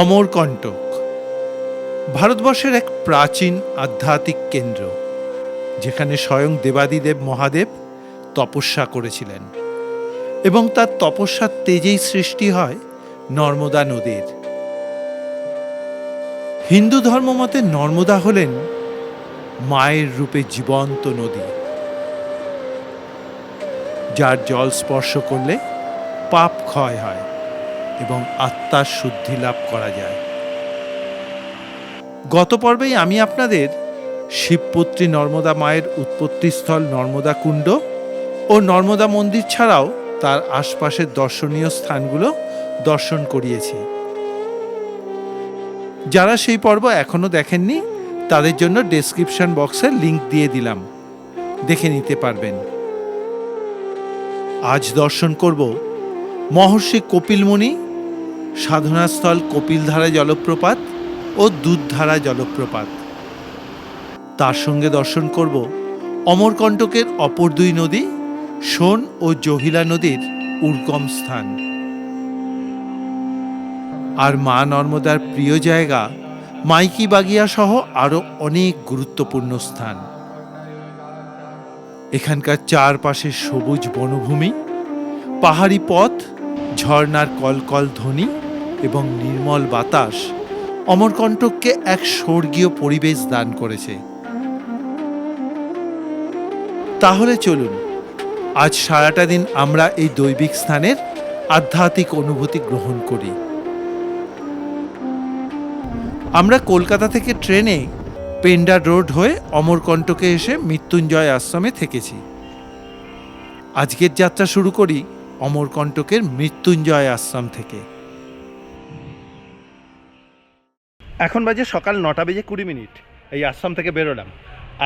অমরকণ্টক ভারতবর্ষের এক প্রাচীন আধ্যাত্মিক কেন্দ্র, যেখানে স্বয়ং দেবাদিদেব মহাদেব তপস্যা করেছিলেন এবং তার তপস্যার তেজেই সৃষ্টি হয় নর্মদা নদীর। হিন্দু ধর্মমতে নর্মদা হলেন মায়ের রূপে জীবন্ত নদী, যার জল স্পর্শ করলে পাপ ক্ষয় হয় এবং আত্মার শুদ্ধি লাভ করা যায়। গত পর্বেই আমি আপনাদের শিবপুত্রী নর্মদা মায়ের উৎপত্তিস্থল নর্মদা কুণ্ড ও নর্মদা মন্দির ছাড়াও তার আশপাশের দর্শনীয় স্থানগুলো দর্শন করিয়েছি। যারা সেই পর্ব এখনো দেখেননি, তাদের জন্য ডেসক্রিপশন বক্সে লিংক দিয়ে দিলাম, দেখে নিতে পারবেন। আজ দর্শন করব মহর্ষি কপিল মুনি, সাধনাস্থল কপিলধারা জলপ্রপাত ও দুধধারা জলপ্রপাত। তার সঙ্গে দর্শন করব অমরকণ্টকের অপর দুই নদী, সোন ও জহিলা নদীর উর্গম স্থান, আর মা নর্মদার প্রিয় জায়গা মাইকি বাগিয়া সহ আরো অনেক গুরুত্বপূর্ণ স্থান। এখানকার চারপাশে সবুজ বনভূমি, পাহাড়ি পথ, ঝর্ণার কলকল ধ্বনি এবং নির্মল বাতাস অমরকণ্টককে এক স্বর্গীয় পরিবেশ দান করেছে। তাহলে চলুন আজ সারাটা দিন আমরা এই দৈবিক স্থানের আধ্যাত্মিক অনুভূতি গ্রহণ করি। আমরা কলকাতা থেকে ট্রেনে পেন্ডা রোড হয়ে অমরকণ্টকে এসে মৃত্যুঞ্জয় আশ্রমে থেকেছি। আজকের যাত্রা শুরু করি অমরকণ্টকের মৃত্যুঞ্জয় আশ্রম থেকে। এখন বাজে সকাল 9:20। এই আশ্রম থেকে বেরোলাম।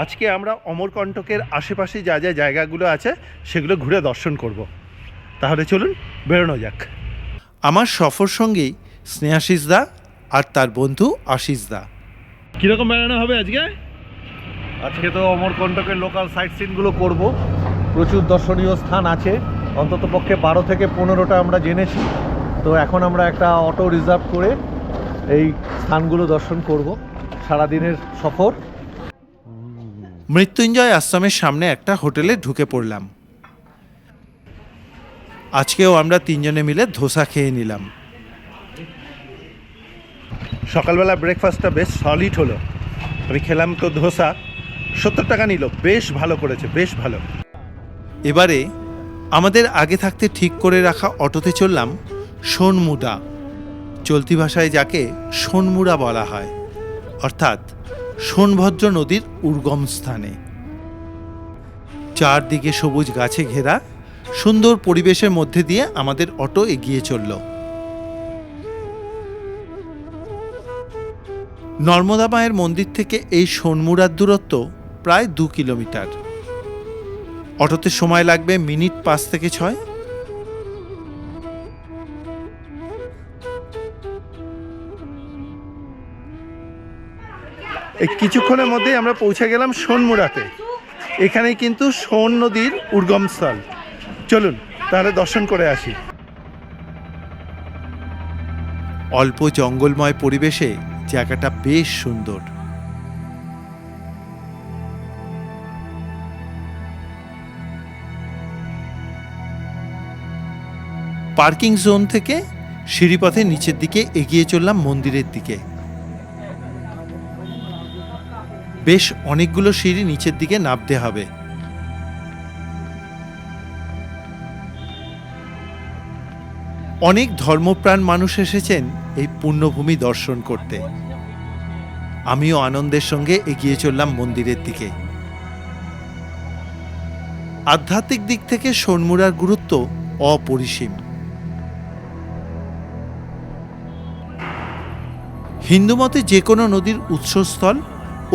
আজকে আমরা অমরকণ্টকের আশেপাশে যা যা জায়গাগুলো আছে সেগুলো ঘুরে দর্শন করব। তাহলে চলুন বেরোনো যাক। আমার সফর সঙ্গী স্নেহাশিস দা আর তার বন্ধু আশিস দা। কীরকম বেড়ানো হবে আজকে? আজকে তো অমরকণ্টকের লোকাল সাইট সিনগুলো করব। প্রচুর দর্শনীয় স্থান আছে, অন্তত পক্ষে 12 থেকে 15টা আমরা জেনেছি। তো এখন আমরা একটা অটো রিজার্ভ করে এই স্থানগুলো দর্শন করব। সারাদিনের সফর। মৃত্যুঞ্জয় আশ্রমের সামনে একটা হোটেলে ঢুকে পড়লাম। আজকেও আমরা তিনজনে মিলে ধোসা খেয়ে নিলাম। সকালবেলা ব্রেকফাস্টটা বেশ সলিড হলো। আমি খেলাম তো ধোসা, 70 টাকা নিল। বেশ ভালো করেছে, বেশ ভালো। এবারে আমাদের আগে থাকতে ঠিক করে রাখা অটোতে চললাম সোনমুড়া, চলতি ভাষায় যাকে সোনমুড়া বলা হয়, অর্থাৎ সোনভদ্র নদীর উর্গম স্থানে। চারদিকে সবুজ গাছে ঘেরা সুন্দর পরিবেশের মধ্যে দিয়ে আমাদের অটো এগিয়ে চলল। নর্মদা মায়ের মন্দির থেকে এই সোনমুড়ার দূরত্ব প্রায় 2 কিলোমিটার। অটোতে সময় লাগবে মিনিট 5 থেকে 6। এই কিছুক্ষণের মধ্যেই আমরা পৌঁছে গেলাম সোনমুড়াতে। এখানেই কিন্তু সোন নদীর উর্গমস্থল। চলুন তাহলে দর্শন করে আসি। অল্প জঙ্গলময় পরিবেশে জায়গাটা বেশ সুন্দর। পার্কিং জোন থেকে সিঁড়িপথে নিচের দিকে এগিয়ে চললাম মন্দিরের দিকে। বেশ অনেকগুলো সিঁড়ি নিচের দিকে নামতে হবে। অনেক ধর্মপ্রাণ মানুষ এসেছেন এই পুণ্যভূমি দর্শন করতে। আমিও আনন্দের সঙ্গে এগিয়ে চললাম মন্দিরের দিকে। আধ্যাত্মিক দিক থেকে সোনমুড়ার গুরুত্ব অপরিসীম। হিন্দু মতে যে কোনো নদীর উৎসস্থল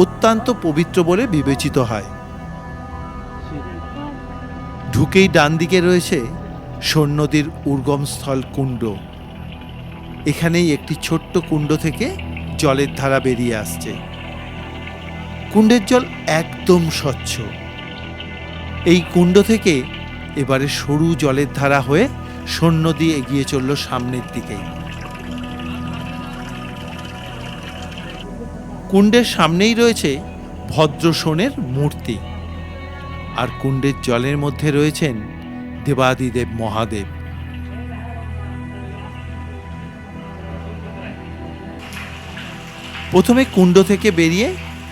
অত্যন্ত পবিত্র বলে বিবেচিত হয়। ঢুকেই ডান দিকে রয়েছে সোন নদীর উর্গমস্থল কুণ্ড। এখানেই একটি ছোট্ট কুণ্ড থেকে জলের ধারা বেরিয়ে আসছে। কুণ্ডের জল একদম স্বচ্ছ। এই কুণ্ড থেকে এবারে সরু জলের ধারা হয়ে সোন নদী এগিয়ে চলল সামনের দিকে। কুণ্ডের সামনেই রয়েছে ভদ্রসোনের মূর্তি, আর কুণ্ডের জলের মধ্যে রয়েছেন দেবাদিদেব মহাদেব। প্রথমে কুণ্ড থেকে বেরিয়ে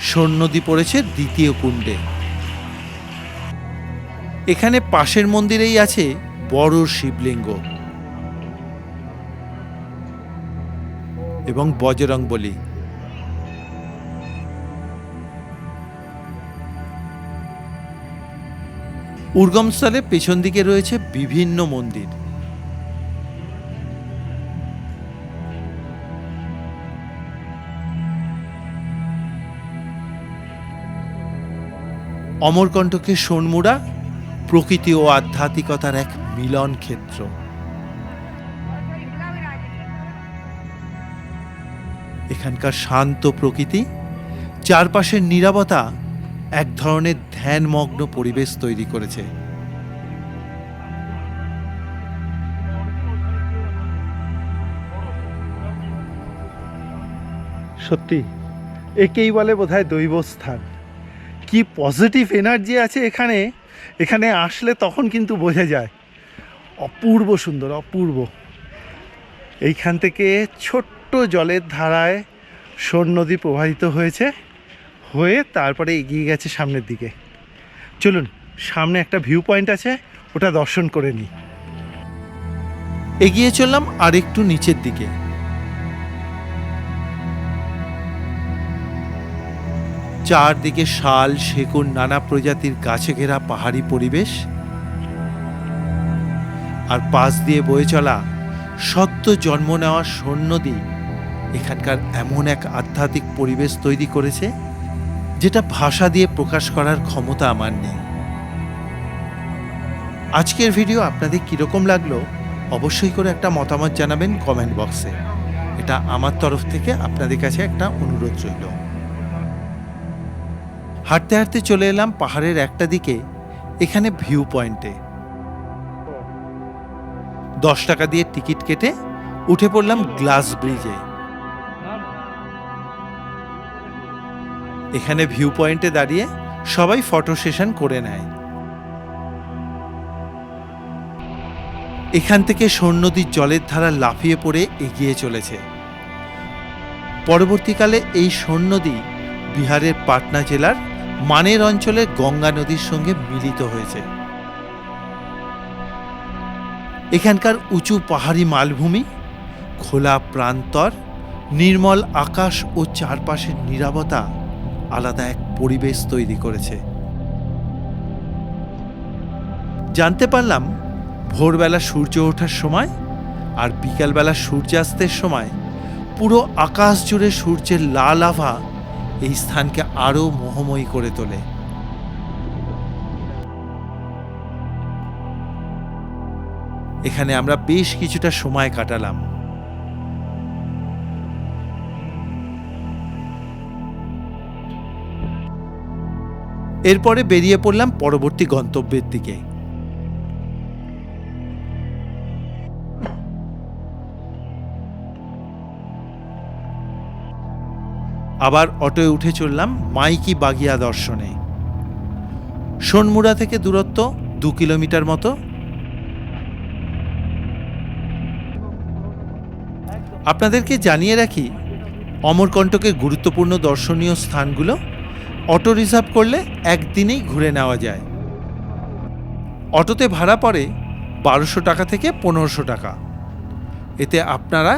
সোন নদী পড়েছে দ্বিতীয় কুণ্ডে। এখানে পাশের মন্দিরেই আছে বড় শিবলিঙ্গ এবং বজরংবলী। উর্গমস্থলে পেছন দিকে রয়েছে বিভিন্ন মন্দির। অমরকণ্টকের সোনমুড়া প্রকৃতি ও আধ্যাত্মিকতার এক মিলন ক্ষেত্র। এখানকার শান্ত প্রকৃতি, চারপাশের নীরবতা এক ধরনের ধ্যানমগ্ন পরিবেশ তৈরি করেছে। সত্যি একেই বলে বোধহয় দৈবস্থান। কি পজিটিভ এনার্জি আছে এখানে। এখানে আসলে তখন কিন্তু বোঝা যায়। অপূর্ব সুন্দর, অপূর্ব। এইখান থেকে ছোট্ট জলের ধারায় সোন নদী প্রবাহিত হয়েছে, হয়ে তারপরে এগিয়ে গেছে সামনের দিকে। চলুন, সামনে একটা ভিউ পয়েন্ট আছে, ওটা দর্শন করে নিই। এগিয়ে চললাম আর একটু নিচের দিকে। চারদিকে শাল, সেগুন, নানা প্রজাতির গাছে ঘেরা পাহাড়ি পরিবেশ, আর পাশ দিয়ে বয়ে চলা সদ্য জন্ম নেওয়া সোন নদী এখানকার এমন এক আধ্যাত্মিক পরিবেশ তৈরি করেছে যেটা ভাষা দিয়ে প্রকাশ করার ক্ষমতা আমার নেই। আজকের ভিডিও আপনাদের কীরকম লাগলো অবশ্যই করে একটা মতামত জানাবেন কমেন্ট বক্সে। এটা আমার তরফ থেকে আপনাদের কাছে একটা অনুরোধ রইল। হাঁটতে হাঁটতে চলে এলাম পাহাড়ের একটা দিকে, এখানে ভিউ পয়েন্টে। 10 টাকা দিয়ে টিকিট কেটে উঠে পড়লাম গ্লাস ব্রিজে। এখানে ভিউ পয়েন্টে দাঁড়িয়ে সবাই ফটো সেশন করে নেয়। এখান থেকে সোন নদীর জলের ধারা লাফিয়ে পড়ে এগিয়ে চলেছে। পরবর্তীকালে এই সোন নদী বিহারের পাটনা জেলার মানের অঞ্চলের গঙ্গা নদীর সঙ্গে মিলিত হয়েছে। এখানকার উঁচু পাহাড়ি মালভূমি, খোলা প্রান্তর, নির্মল আকাশ ও চারপাশের নীরবতা আলাদা এক পরিবেশ তৈরি করেছে। জানতে পারলাম ভোরবেলা সূর্য ওঠার সময় আর বিকালবেলা সূর্যাস্তের সময় পুরো আকাশ জুড়ে সূর্যের লাল আভা এই স্থানকে আরো মোহময়ী করে তোলে। এখানে আমরা বেশ কিছুটা সময় কাটালাম। এরপরে বেরিয়ে পড়লাম পরবর্তী গন্তব্যের দিকে। আবার অটোয় উঠে চললাম মাইকি বাগিয়া দর্শনে। সোনমুড়া থেকে দূরত্ব 2 কিলোমিটার মতো। আপনাদেরকে জানিয়ে রাখি, অমরকণ্টকের গুরুত্বপূর্ণ দর্শনীয় স্থানগুলো অটো রিজার্ভ করলে একদিনেই ঘুরে নেওয়া যায়। অটোতে ভাড়া পড়ে 1200 টাকা থেকে 1500 টাকা। এতে আপনারা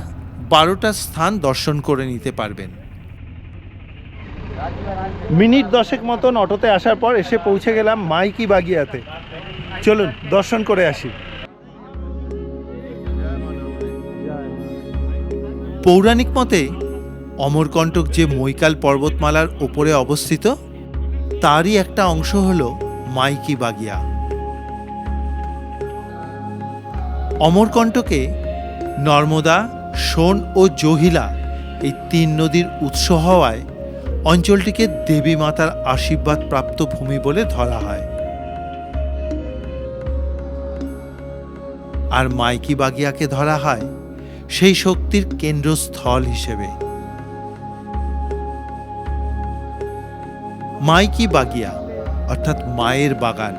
12টা স্থান দর্শন করে নিতে পারবেন। মিনিট 10 মতন অটোতে আসার পর এসে পৌঁছে গেলাম মাইকি বাগিয়াতে। চলুন দর্শন করে আসি। পৌরাণিক মতে অমরকণ্টক যে মৈকাল পর্বতমালার ওপরে অবস্থিত, তারই একটা অংশ হল মাইকি বাগিয়া। অমরকণ্টকে নর্মদা, সোন ও জহিলা এই 3 নদীর উৎস হওয়ায় অঞ্চলটিকে দেবী মাতার আশীর্বাদ প্রাপ্ত ভূমি বলে ধরা হয়। আর মাইকি বাগিয়াকে ধরা হয় সেই শক্তির কেন্দ্রস্থল হিসেবে। মাইকি বাগিয়া অর্থাৎ মায়ের বাগান।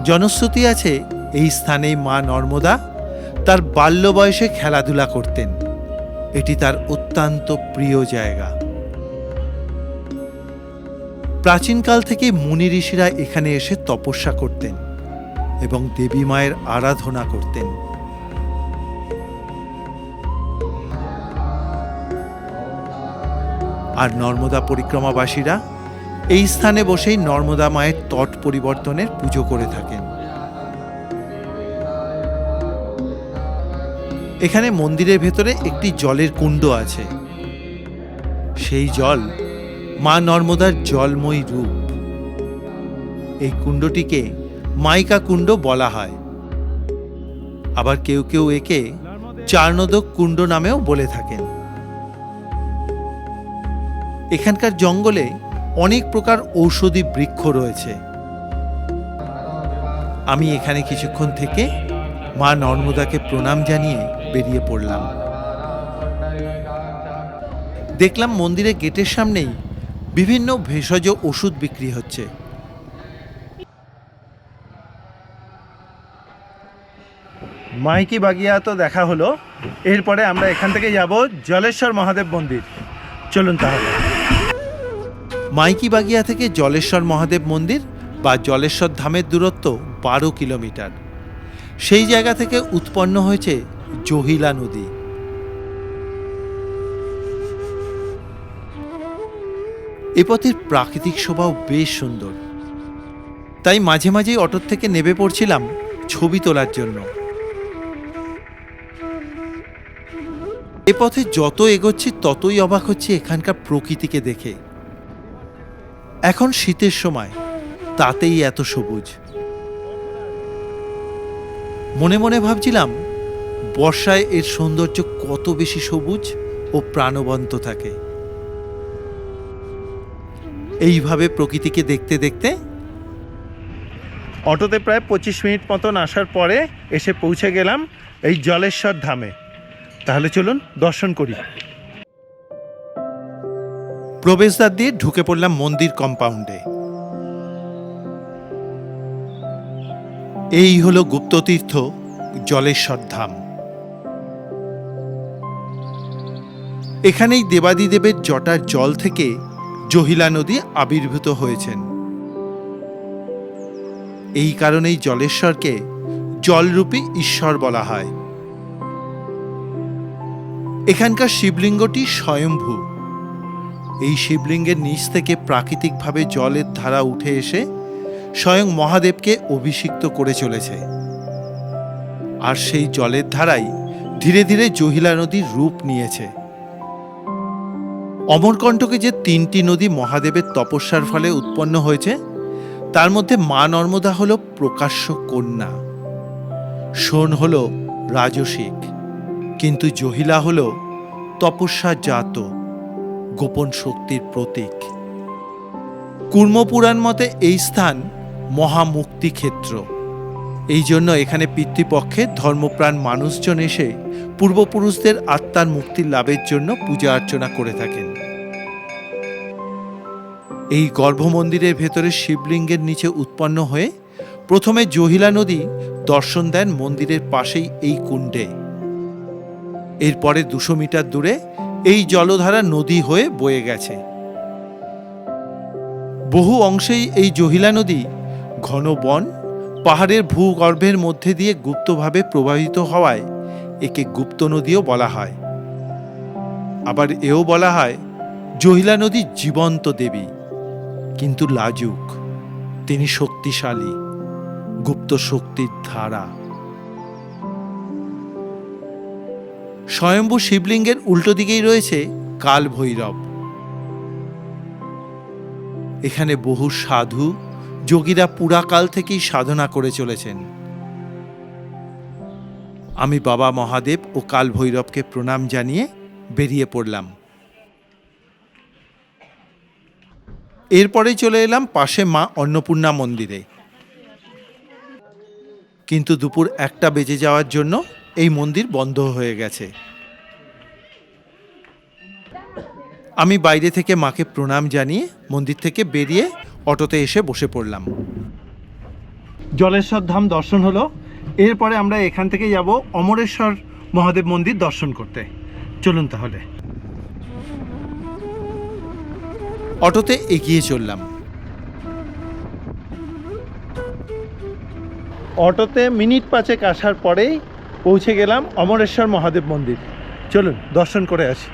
জনশ্রুতি আছে এই স্থানেই মা নর্মদা তার বাল্য বয়সে খেলাধুলা করতেন। এটি তার অত্যন্ত প্রিয় জায়গা। প্রাচীনকাল থেকে মুনি ঋষিরা এখানে এসে তপস্যা করতেন এবং দেবী মায়ের আরাধনা করতেন। আর নর্মদা পরিক্রমাবাসীরা এই স্থানে বসেই নর্মদা মায়ের তট পরিবর্তনের পুজো করে থাকেন। এখানে মন্দিরের ভেতরে একটি জলের কুণ্ড আছে। সেই জল মা নর্মদার জলময়ী রূপ। এই কুণ্ডটিকে মাইকা কুণ্ড বলা হয়। আবার কেউ কেউ একে চারনোদক কুণ্ড নামেও বলে থাকেন। এখানকার জঙ্গলে অনেক প্রকার ঔষধি বৃক্ষ রয়েছে। আমি এখানে কিছুক্ষণ থেকে মা নর্মদাকে প্রণাম জানিয়ে বেরিয়ে পড়লাম। দেখলাম মন্দিরের গেটের সামনেই বিভিন্ন ভেষজ ওষুধ বিক্রি হচ্ছে। মাইকি বাগিয়া তো দেখা হলো, এরপরে আমরা এখান থেকে যাব জলেশ্বর মহাদেব মন্দির। চলুন তাহলে। মাইকি বাগিয়া থেকে জলেশ্বর মহাদেব মন্দির বা জলেশ্বর ধামের দূরত্ব 12 কিলোমিটার। সেই জায়গা থেকে উৎপন্ন হয়েছে জহিলা নদী। এ পথের প্রাকৃতিক শোভাও বেশ সুন্দর, তাই মাঝে মাঝেই অটো থেকে নেমে পড়ছিলাম ছবি তোলার জন্য। এ পথে যত এগোচ্ছি ততই অবাক হচ্ছি এখানকার প্রকৃতিকে দেখে। এখন শীতের সময়, তাতেই এত সবুজ। মনে মনে ভাবছিলাম বর্ষায় এর সৌন্দর্য কত বেশি সবুজ ও প্রাণবন্ত থাকে। এইভাবে প্রকৃতিকে দেখতে দেখতে অটোতে প্রায় 25 মিনিট মতন আসার পরে এসে পৌঁছে গেলাম এই জলেশ্বর ধামে। তাহলে চলুন দর্শন করি। প্রবেশদ্বার দিয়ে ঢুকে পড়লাম মন্দির কম্পাউন্ডে। এই হলো গুপ্ততীর্থ জলেশ্বর ধাম। এখানেই দেবাদিদেবের জটার জল থেকে জহিলা নদী আবির্ভূত হয়েছেন। এই কারণেই জলেশ্বরকে জলরূপী ঈশ্বর বলা হয়। এখানকার শিবলিঙ্গটি স্বয়ম্ভূ। এই শিবলিঙ্গের নিচ থেকে প্রাকৃতিকভাবে জলের ধারা উঠে এসে স্বয়ং মহাদেবকে অভিষিক্ত করে চলেছে। আর সেই জলের ধারাই ধীরে ধীরে জহিলা নদীর রূপ নিয়েছে। অমরকণ্টকে যে 3টি নদী মহাদেবের তপস্যার ফলে উৎপন্ন হয়েছে, তার মধ্যে মা নর্মদা হল প্রকাশ্য কন্যা, সোন হল রাজসিক, কিন্তু জহিলা হল তপস্যাজাত গোপন শক্তির প্রতীক। কুর্মপুরাণ মতে এই স্থান মহামুক্তি ক্ষেত্র। এই জন্য এখানে পিতৃপক্ষে ধর্মপ্রাণ মানুষজন এসে পূর্বপুরুষদের আত্মার মুক্তি লাভের জন্য পূজা অর্চনা করে থাকেন। এই গর্ভমন্দিরের ভেতরে শিবলিঙ্গের নিচে উৎপন্ন হয়ে প্রথমে জহিলা নদী দর্শন দেন মন্দিরের পাশেই এই কুণ্ডে। এরপরে 200 মিটার দূরে এই জলধারা নদী হয়ে বয়ে গেছে। বহু অংশেই এই জহিলা নদী ঘন বন, পাহাড়ের ভূগর্ভের মধ্যে দিয়ে গুপ্তভাবে প্রবাহিত হওয়ায় একে গুপ্ত নদীও বলা হয়। আবার এও বলা হয় জহিলা নদী জীবন্ত দেবী, কিন্তু লাজুক। তিনি শক্তিশালী, গুপ্ত শক্তির ধারা। স্বয়ম্ভু শিবলিঙ্গের উল্টো দিকেই রয়েছে কাল ভৈরব। এখানে বহু সাধু যোগীরা পুরাকাল থেকেই সাধনা করে চলেছেন। আমি বাবা মহাদেব ও কাল ভৈরবকে প্রণাম জানিয়ে বেরিয়ে পড়লাম। এরপরেই চলে এলাম পাশে মা অন্নপূর্ণা মন্দিরে। কিন্তু দুপুর 1টা বেজে যাওয়ার জন্য এই মন্দির বন্ধ হয়ে গেছে। আমি বাইরে থেকে মাকে প্রণাম জানিয়ে মন্দির থেকে বেরিয়ে অটোতে এসে বসে পড়লাম। জলেশ্বর ধাম দর্শন হলো। এরপরে আমরা এখান থেকে যাব অমরেশ্বর মহাদেব মন্দির দর্শন করতে। চলুন তাহলে। অটোতে এগিয়ে চললাম। অটোতে মিনিট 5 আসার পরেই পৌঁছে গেলাম অমরেশ্বর মহাদেব মন্দির। চলুন দর্শন করে আসি।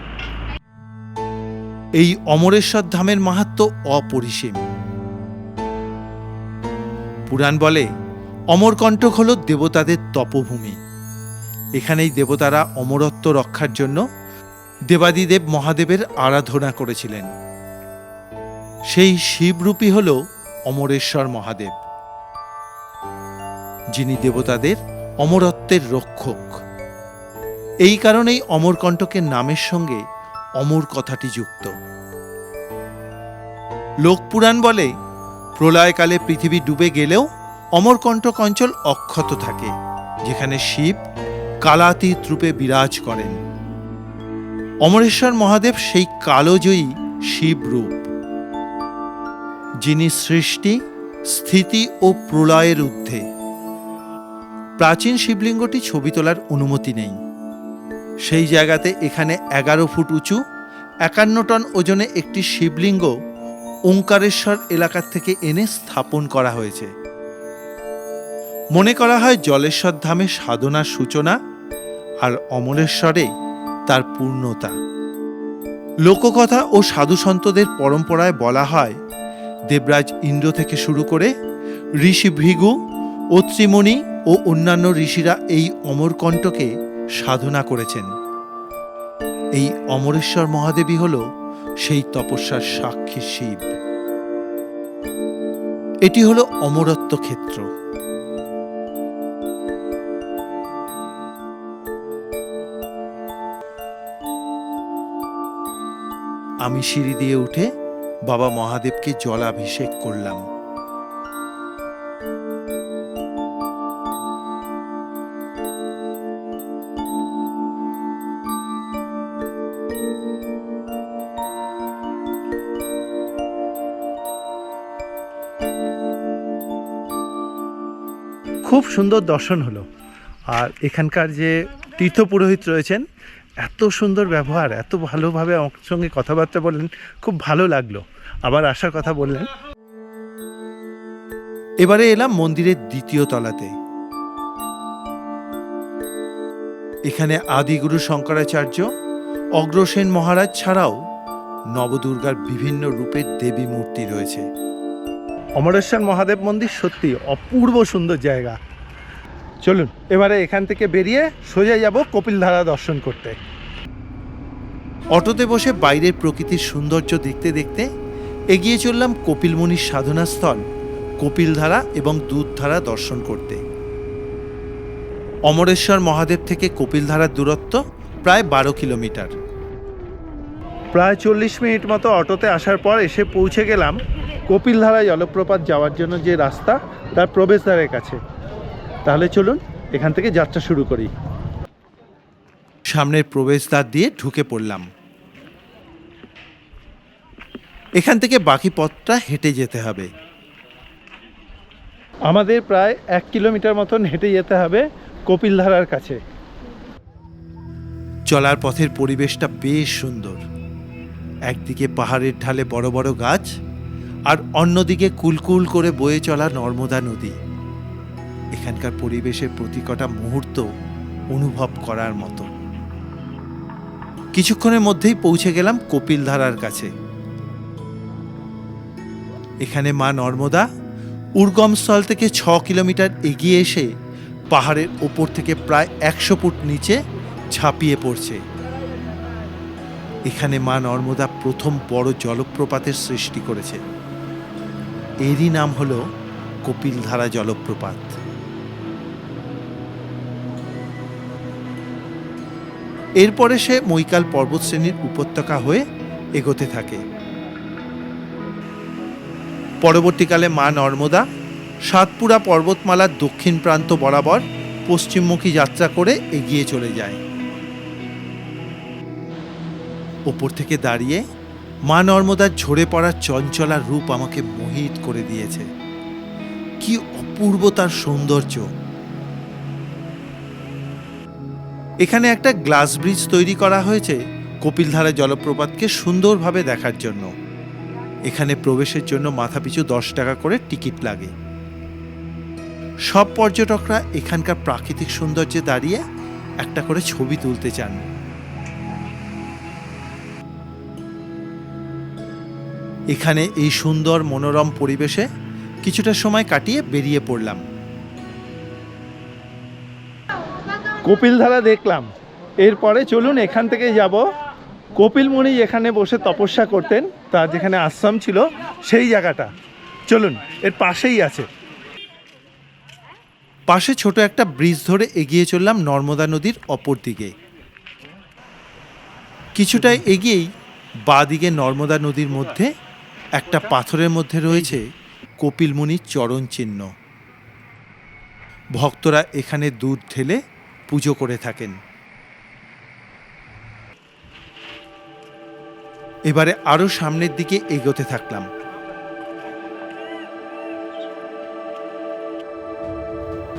এই অমরেশ্বর ধামের মাহাত্ম্য অপরিসীম। পুরাণ বলে অমরকণ্টক হল দেবতাদের তপভূমি। এখানেই দেবতারা অমরত্ব রক্ষার জন্য দেবাদিদেব মহাদেবের আরাধনা করেছিলেন। সেই শিবরূপী হল অমরেশ্বর মহাদেব, যিনি দেবতাদের অমরত্বের রক্ষক। এই কারণেই অমরকণ্টকের নামের সঙ্গে অমর কথাটি যুক্ত। লোকপুরাণ বলে প্রলয়কালে পৃথিবী ডুবে গেলেও অমরকণ্টক অঞ্চল অক্ষত থাকে, যেখানে শিব কালাতীত রূপে বিরাজ করেন। অমরেশ্বর মহাদেব সেই কালজয়ী শিব রূপ, যিনি সৃষ্টি, স্থিতি ও প্রলয়ের ঊর্ধ্বে। প্রাচীন শিবলিঙ্গটি ছবি তোলার অনুমতি নেই। সেই জায়গাতে এখানে 11 ফুট উঁচু 51 টন ওজনে একটি শিবলিঙ্গ ওঙ্কারেশ্বর এলাকার থেকে এনে স্থাপন করা হয়েছে। মনে করা হয় জলেশ্বর ধামে সাধনার সূচনা আর অমরেশ্বরে তার পূর্ণতা। লোককথা ও সাধুসন্তদের পরম্পরায় বলা হয় দেবরাজ ইন্দ্র থেকে শুরু করে ঋষি ভৃগু, অত্রিমণি ও অন্যান্য ঋষিরা এই অমরকণ্টকে সাধনা করেছেন। এই অমরেশ্বর মহাদেবী হল সেই তপস্যার সাক্ষী শিব। এটি হল অমরত্ব ক্ষেত্র। আমি সিঁড়ি দিয়ে উঠে বাবা মহাদেবকে জলাভিষেক করলাম। খুব সুন্দর দর্শন হলো। আর এখানকার যে তীর্থপুরোহিত রয়েছেন, এত সুন্দর ব্যবহার, এত ভালোভাবে আমার সঙ্গে কথাবার্তা বললেন, খুব ভালো লাগলো। আবার আসার কথা বললেন। এবারে এলাম মন্দিরের দ্বিতীয় তলাতে। এখানে আদিগুরু শঙ্করাচার্য, অগ্রসেন মহারাজ ছাড়াও নবদুর্গার বিভিন্ন রূপের দেবী মূর্তি রয়েছে। অমরেশ্বর মহাদেব মন্দির সত্যি অপূর্ব সুন্দর জায়গা। চলুন এবারে এখান থেকে বেরিয়ে সোজা যাব কপিলধারা দর্শন করতে। অটোতে বসে বাইরের প্রকৃতির সৌন্দর্য দেখতে দেখতে এগিয়ে চললাম কপিলমুনির সাধনাস্থল কপিলধারা এবং দুধধারা দর্শন করতে। অমরেশ্বর মহাদেব থেকে কপিলধারার দূরত্ব প্রায় 12 কিলোমিটার। প্রায় 40 মিনিট মতো অটোতে আসার পর এসে পৌঁছে গেলাম কপিলধারা জলপ্রপাত যাওয়ার জন্য যে রাস্তা, তার প্রবেশদ্বারের কাছে। তাহলে চলুন এখান থেকে যাত্রা শুরু করি। সামনের প্রবেশদ্বার দিয়ে ঢুকে পড়লাম। এখান থেকে বাকি পথটা হেঁটে যেতে হবে। আমাদের প্রায় 1 কিলোমিটার মতন হেঁটে যেতে হবে কপিলধারার কাছে। চলার পথের পরিবেশটা বেশ সুন্দর। একদিকে পাহাড়ের ঢালে বড় বড় গাছ, আর অন্যদিকে কুলকুল করে বয়ে চলা নর্মদা নদী। এখানকার পরিবেশের প্রতি কটা মুহূর্ত অনুভব করার মতো। কিছুক্ষণের মধ্যেই পৌঁছে গেলাম কপিলধারার কাছে। এখানে মা নর্মদা উর্গমস্থল থেকে 6 কিলোমিটার এগিয়ে এসে পাহাড়ের ওপর থেকে প্রায় 100 ফুট নিচে ঝাঁপিয়ে পড়ছে। এখানে মা নর্মদা প্রথম বড় জলপ্রপাতের সৃষ্টি করেছে। এরই নাম হল কপিলধারা জলপ্রপাত। এরপরে সে মৈকাল পর্বতশ্রেণীর উপত্যকা হয়ে এগোতে থাকে। পরবর্তীকালে মা নর্মদা সাতপুরা পর্বতমালার দক্ষিণ প্রান্ত বরাবর পশ্চিমমুখী যাত্রা করে এগিয়ে চলে যায়। ওপর থেকে দাঁড়িয়ে মা নর্মদার ঝরে পড়া চঞ্চলা রূপ আমাকে মোহিত করে দিয়েছে। কি অপূর্ব তার সৌন্দর্য! এখানে একটা গ্লাস ব্রিজ তৈরি করা হয়েছে কপিলধারা জলপ্রপাতকে সুন্দরভাবে দেখার জন্য। এখানে প্রবেশের জন্য মাথাপিছু 10 টাকা করে টিকিট লাগে। সব পর্যটকরা এখানকার প্রাকৃতিক সৌন্দর্যে দাঁড়িয়ে একটা করে ছবি তুলতে চান। এখানে এই সুন্দর মনোরম পরিবেশে কিছুটা সময় কাটিয়ে বেরিয়ে পড়লাম। কপিলধারা দেখলাম, এরপরে চলুন এখান থেকে যাব কপিল মুনি এখানে বসে তপস্যা করতেন, তার যেখানে আশ্রম ছিল সেই জায়গাটা। চলুন, এর পাশেই আছে। পাশে ছোট একটা ব্রিজ ধরে এগিয়ে চললাম নর্মদা নদীর অপর দিকে। কিছুটা এগিয়েই বাঁ দিকে নর্মদা নদীর মধ্যে একটা পাথরের মধ্যে রয়েছে কপিল মুনির চরণ চিহ্ন। ভক্তরা এখানে দুধ ঢেলে পুজো করে থাকেন। এবারে আরো সামনের দিকে এগোতে থাকলাম।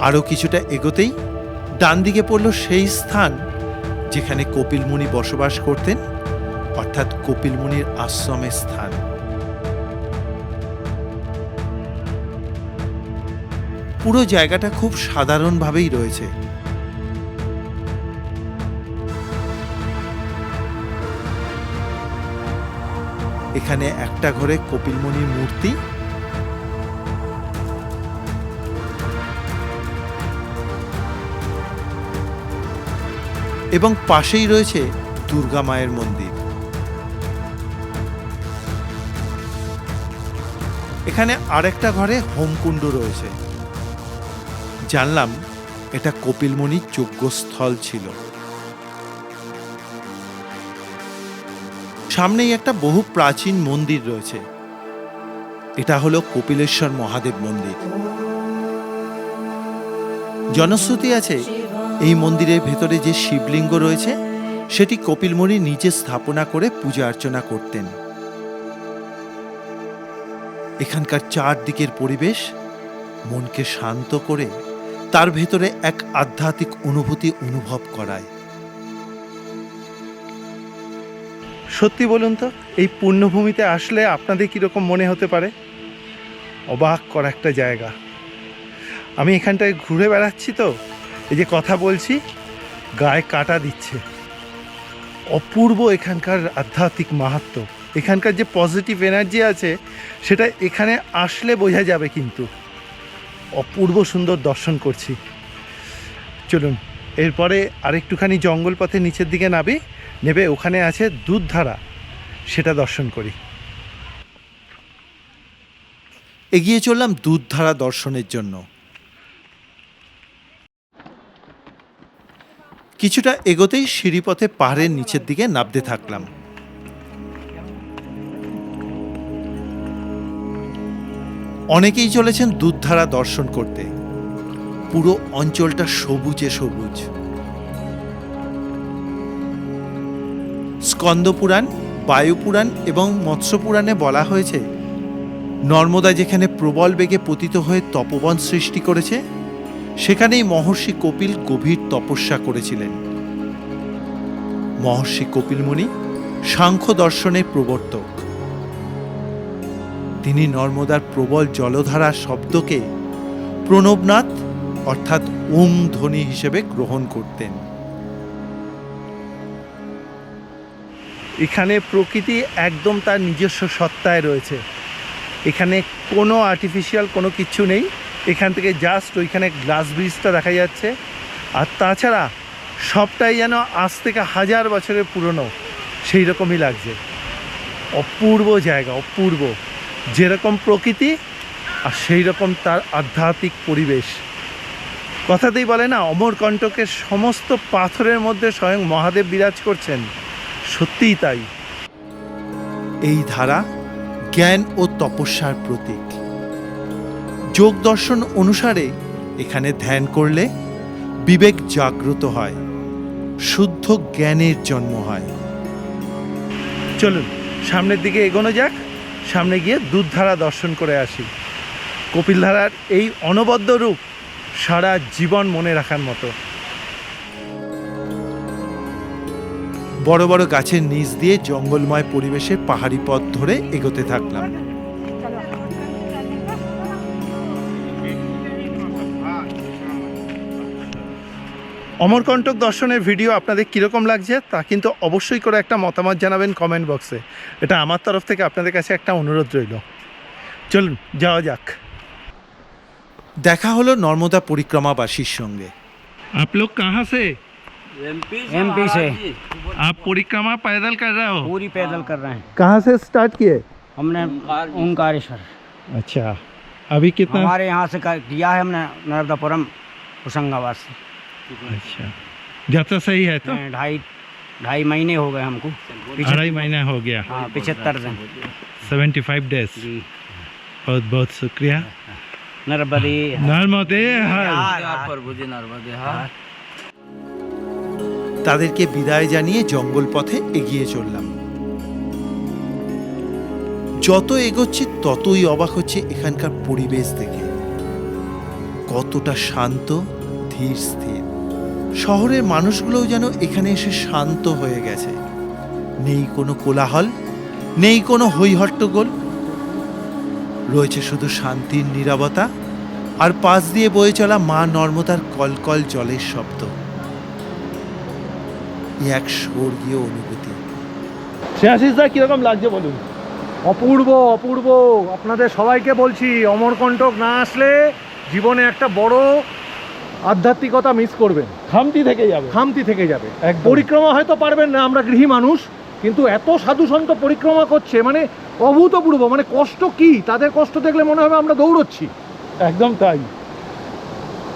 আরো কিছুটা এগোতেই ডান দিকে পড়ল সেই স্থান যেখানে কপিল মুনি বসবাস করতেন, অর্থাৎ কপিল মুনির আশ্রমের স্থান। পুরো জায়গাটা খুব সাধারণভাবেই রয়েছে। এখানে একটা ঘরে কপিল মুনির মূর্তি, এবং পাশেই রয়েছে দুর্গা মায়ের মন্দির। এখানে আরেকটা ঘরে হোমকুণ্ড রয়েছে। জানলাম এটা কপিল মুনির যজ্ঞস্থল ছিল। সামনেই একটা বহু প্রাচীন মন্দির রয়েছে। এটা হলো কপিলেশ্বর মহাদেব মন্দির। জনশ্রুতি আছে এই মন্দিরের ভেতরে যে শিবলিঙ্গ রয়েছে সেটি কপিল মুনি নিজে স্থাপনা করে পূজা অর্চনা করতেন। এখানকার চারদিকের পরিবেশ মনকে শান্ত করে তার ভেতরে এক আধ্যাত্মিক অনুভূতি অনুভব করায়। সত্যি বলুন তো, এই পুণ্যভূমিতে আসলে আপনাদের কীরকম মনে হতে পারে? অবাক করা একটা জায়গা। আমি এখানটায় ঘুরে বেড়াচ্ছি তো, এই যে কথা বলছি গায়ে কাঁটা দিচ্ছে। অপূর্ব এখানকার আধ্যাত্মিক মাহাত্ম্য, এখানকার যে পজিটিভ এনার্জি আছে সেটা এখানে আসলে বোঝা যাবে। কিন্তু অপূর্ব সুন্দর দর্শন করছি। চলুন এরপরে আরেকটুখানি জঙ্গল পথে নিচের দিকে নামি, নেবে ওখানে আছে দুধধারা, সেটা দর্শন করি। এগিয়ে চললাম দুধধারা দর্শনের জন্য। কিছুটা এগোতেই সিঁড়িপথে পাহাড়ের নিচের দিকে নামতে থাকলাম। অনেকেই চলেছেন দুধধারা দর্শন করতে। পুরো অঞ্চলটা সবুজে সবুজ। স্কন্দপুরাণ, বায়ুপুরাণ এবং মৎস্যপুরাণে বলা হয়েছে নর্মদা যেখানে প্রবল বেগে পতিত হয়ে তপবন সৃষ্টি করেছে সেখানেই মহর্ষি কপিল গভীর তপস্যা করেছিলেন। মহর্ষি কপিল মুনি সাংখ্য দর্শনের প্রবর্তক। তিনি নর্মদার প্রবল জলধারা শব্দকে প্রণবনাথ অর্থাৎ ওম ধ্বনি হিসেবে গ্রহণ করতেন। এখানে প্রকৃতি একদম তার নিজস্ব সত্তায় রয়েছে। এখানে কোনো আর্টিফিশিয়াল কোনো কিচ্ছু নেই। এখান থেকে জাস্ট ওইখানে গ্লাস ব্রিজটা দেখা যাচ্ছে, আর তাছাড়া সবটাই যেন আজ থেকে 1000 বছরের পুরনো, সেই রকমই লাগছে। অপূর্ব জায়গা, অপূর্ব। যেরকম প্রকৃতি আর সেই রকম তার আধ্যাত্মিক পরিবেশ। কথাতেই বলে না, অমরকণ্টকের সমস্ত পাথরের মধ্যে স্বয়ং মহাদেব বিরাজ করছেন। সত্যিই তাই। এই ধারা জ্ঞান ও তপস্যার প্রতীক। যোগ দর্শন অনুসারে এখানে ধ্যান করলে বিবেক জাগ্রত হয়, শুদ্ধ জ্ঞানের জন্ম হয়। চলুন সামনের দিকে এগোনো যাক, সামনে গিয়ে দুধধারা দর্শন করে আসি। কপিলধারার এই অনবদ্য রূপ সারা জীবন মনে রাখার মতো। বড় বড় গাছের নিচ দিয়ে জঙ্গলময় পরিবেশে পাহাড়ি পথ ধরে এগোতে থাকলাম। অমরকণ্টক দর্শনের ভিডিও আপনাদের কীরকম লাগছে তা কিন্তু অবশ্যই করে একটা মতামত জানাবেন কমেন্ট বক্সে। এটা আমার তরফ থেকে আপনাদের কাছে একটা অনুরোধ রইল। চলুন যাওয়া যাক। দেখা হলো নর্মদা পরিক্রমাবাসীর সঙ্গে। आप लोग कहाँ से? एमपी से आप परिक्रमा पैदल कर रहे हो? पूरी पैदल कर रहे हैं। कहाँ से स्टार्ट किए? हमने ओंकारेश्वर अच्छा, अभी कितना? हमारे यहाँ से किया है हमने नर्मदापुरम होशंगाबाद से। अच्छा, यात्रा सही है तो? 2.5 महीने हो गए हमको। 2.5 महीना हो गया। हाँ 75 दिन 75 डेज। जी। बहुत बहुत शुक्रिया। नर्मदे नर्मदे हर। তাদেরকে বিদায় জানিয়ে জঙ্গল পথে এগিয়ে চললাম। যত এগোচ্ছি ততই অবাক হচ্ছে এখানকার পরিবেশ দেখে, কতটা শান্ত, ধীর স্থির। শহরের মানুষগুলোও যেন এখানে এসে শান্ত হয়ে গেছে। নেই কোনো কোলাহল, নেই কোনো হইহট্টগোল, রয়েছে শুধু শান্তির নীরবতা আর পাশ দিয়ে বয়ে চলা মা নর্মদার কলকল জলের শব্দ। এক স্বর্গীয় অনুভূতি। শ্রেয়াশিস দা কিরকম লাগছে বলুন? অপূর্ব অপূর্ব। আপনাদের সবাইকে বলছি, অমরকণ্টক না আসলে জীবনে একটা বড় আধ্যাত্মিকতা মিস করবেন। খামতি থেকে যাবে। খামতি থেকে যাবে। একদম। পরিক্রমা হয়তো পারবেন না, আমরা গৃহী মানুষ, কিন্তু এত সাধু সন্ত পরিক্রমা করছে মানে অভূতপূর্ব। মানে কষ্ট কি, তাদের কষ্ট দেখলে মনে হবে আমরা দৌড়চ্ছি। একদম তাই।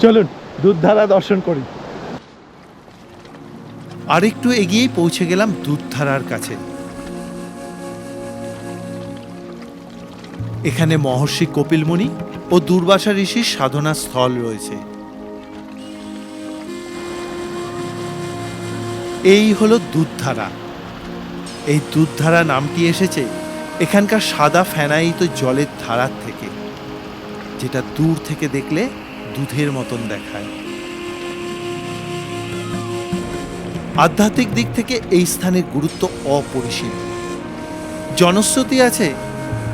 চলুন দুধধারা দর্শন করি। আরেকটু এগিয়েই পৌঁছে গেলাম দুধধারার কাছে। এখানে মহর্ষি কপিলমুনি ও দুর্বাসা ঋষির সাধনা স্থল রয়েছে। এই হলো দুধধারা। এই দুধধারা নামটি এসেছে এখানকার সাদা ফেনায়িত জলের ধারার থেকে, যেটা দূর থেকে দেখলে দুধের মতন দেখায়। আধ্যাত্মিক দিক থেকে এই স্থানের গুরুত্ব অপরিসীম। জনশ্রুতি আছে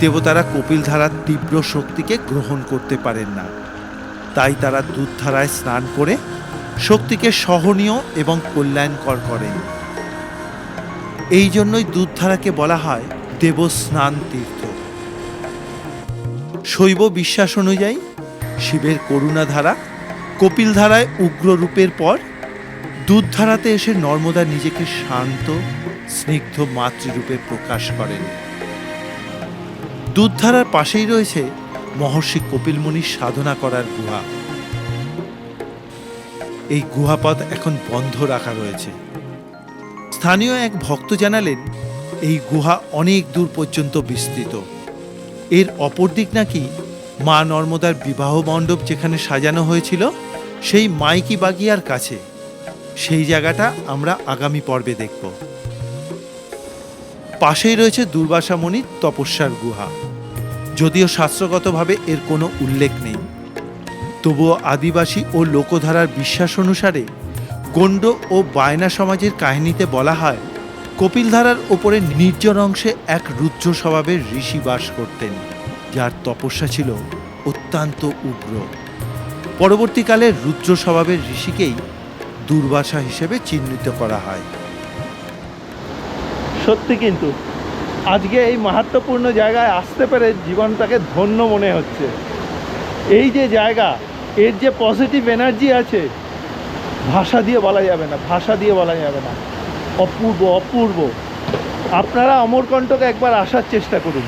দেবতারা কপিলধারার তীব্র শক্তিকে গ্রহণ করতে পারেন না, তাই তারা দুধধারায় স্নান করে শক্তিকে সহনীয় এবং কল্যাণকর করেন। এই জন্যই দুধধারাকে বলা হয় দেবস্নান তীর্থ। শৈব বিশ্বাস অনুযায়ী শিবের করুণাধারা কপিলধারায় উগ্র রূপের পর দুধধারাতে এসে নর্মদা নিজেকে শান্ত স্নিগ্ধ মাতৃরূপে প্রকাশ করেন। দুধধারার পাশেই রয়েছে মহর্ষি কপিলমুনির সাধনা করার গুহা। এই গুহাপথ এখন বন্ধ রাখা রয়েছে। স্থানীয় এক ভক্ত জানালেন এই গুহা অনেক দূর পর্যন্ত বিস্তৃত। এর অপর দিক নাকি মা নর্মদার বিবাহ মণ্ডপ যেখানে সাজানো হয়েছিল সেই মাইকি বাগিয়ার কাছে। সেই জায়গাটা আমরা আগামী পর্বে দেখব। পাশেই রয়েছে দুর্বাসা মুনির তপস্যার গুহা। যদিও শাস্ত্রগতভাবে এর কোনো উল্লেখ নেই, তবুও আদিবাসী ও লোকধারার বিশ্বাস অনুসারে গণ্ড ও বায়না সমাজের কাহিনীতে বলা হয় কপিলধারার ওপরে নির্জন অংশে এক রুদ্র স্বভাবের ঋষি বাস করতেন, যার তপস্যা ছিল অত্যন্ত উগ্র। পরবর্তীকালে রুদ্র স্বভাবের ঋষিকেই দুর্বাসা হিসেবে চিহ্নিত করা হয়। সত্যি কিন্তু আজকে এই মাহাত্ম্যপূর্ণ জায়গায় আসতে পেরে জীবনটাকে ধন্য মনে হচ্ছে। এই যে জায়গা, এর যে পজিটিভ এনার্জি আছে ভাষা দিয়ে বলা যাবে না, ভাষা দিয়ে বলা যাবে না। অপূর্ব অপূর্ব। আপনারা অমরকণ্টকে একবার আসার চেষ্টা করুন,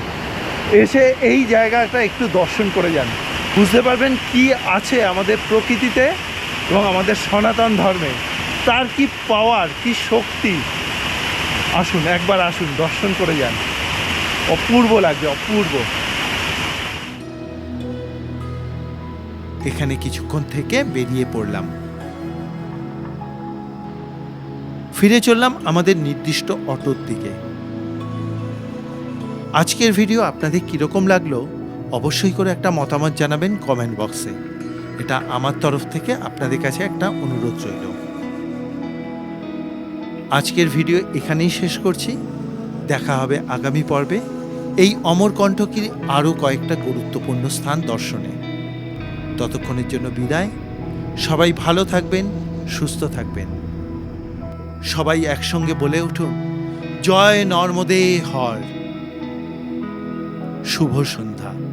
এসে এই জায়গাটা একটু দর্শন করে যান, বুঝতে পারবেন কি আছে আমাদের প্রকৃতিতে এবং আমাদের সনাতন ধর্মে, তার কি পাওয়ার, কি শক্তি। আসুন একবার আসুন, দর্শন করে যান, অপূর্ব লাগবে, অপূর্ব। এখানে কিছুক্ষণ থেকে বেরিয়ে পড়লাম। ফিরে চললাম আমাদের নির্দিষ্ট অটোর দিকে। আজকের ভিডিও আপনাদের কীরকম লাগলো অবশ্যই করে একটা মতামত জানাবেন কমেন্ট বক্সে। এটা আমার তরফ থেকে আপনাদের কাছে একটা অনুরোধ রইল। আজকের ভিডিও এখানেই শেষ করছি। দেখা হবে আগামী পর্বে এই অমরকণ্টকের আরও কয়েকটা গুরুত্বপূর্ণ স্থান দর্শনে। ততক্ষণের জন্য বিদায়। সবাই ভালো থাকবেন, সুস্থ থাকবেন। সবাই একসঙ্গে বলে উঠুন, জয় নর্মদে হর। শুভ সন্ধ্যা।